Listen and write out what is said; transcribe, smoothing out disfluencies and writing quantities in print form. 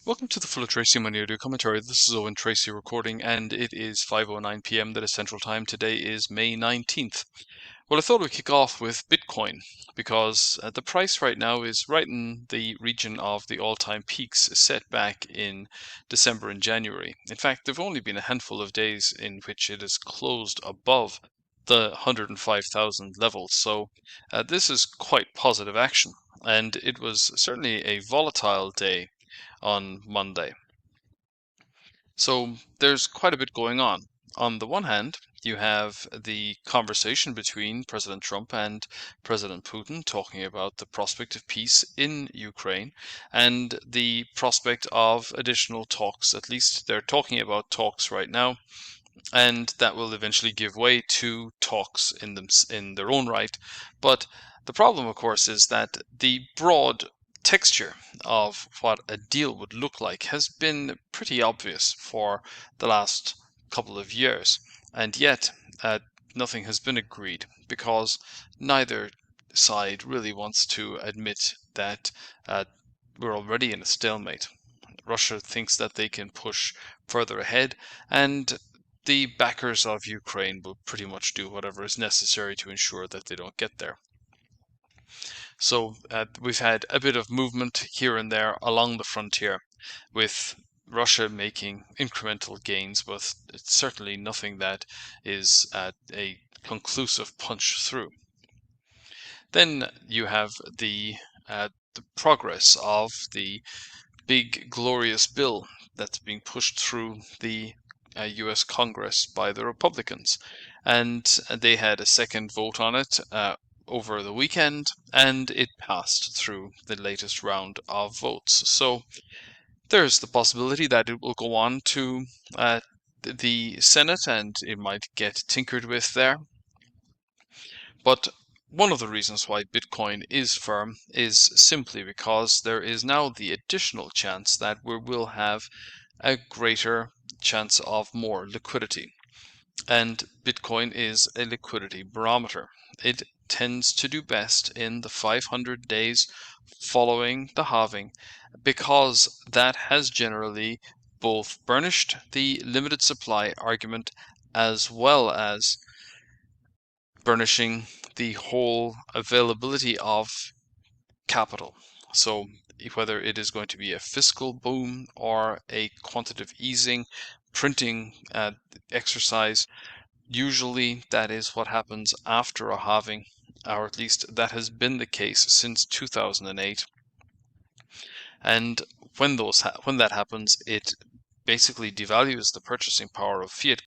Welcome to the Full of Tracy Money Audio Commentary. This is Owen Tracy recording, and it is 5:09 p.m. that is Central Time. Today is May 19th. Well, I thought we'd kick off with Bitcoin because the price right now is right in the region of the all-time peaks set back in December and January. In fact, there have only been a handful of days in which it has closed above the 105,000 level. So this is quite positive action, and it was certainly a volatile day on Monday. So there's quite a bit going on. On the one hand, you have the conversation between President Trump and President Putin talking about the prospect of peace in Ukraine and the prospect of additional talks. At least they're talking about talks right now, and that will eventually give way to talks in their own right. But the problem, of course, is that the broad texture of what a deal would look like has been pretty obvious for the last couple of years, and yet nothing has been agreed because neither side really wants to admit that we're already in a stalemate. Russia thinks that they can push further ahead, and the backers of Ukraine will pretty much do whatever is necessary to ensure that they don't get there. So we've had a bit of movement here and there along the frontier, with Russia making incremental gains, but it's certainly nothing that is a conclusive punch through. Then you have the progress of the big glorious bill that's being pushed through the US Congress by the Republicans, and they had a second vote on it over the weekend, and it passed through the latest round of votes. So there's the possibility that it will go on to the Senate and it might get tinkered with there. But one of the reasons why Bitcoin is firm is simply because there is now the additional chance that we will have a greater chance of more liquidity. And Bitcoin is a liquidity barometer. It tends to do best in the 500 days following the halving because that has generally both burnished the limited supply argument as well as burnishing the whole availability of capital. So whether it is going to be a fiscal boom or a quantitative easing, printing exercise, usually that is what happens after a halving, or at least that has been the case since 2008. And when that happens, it basically devalues the purchasing power of fiat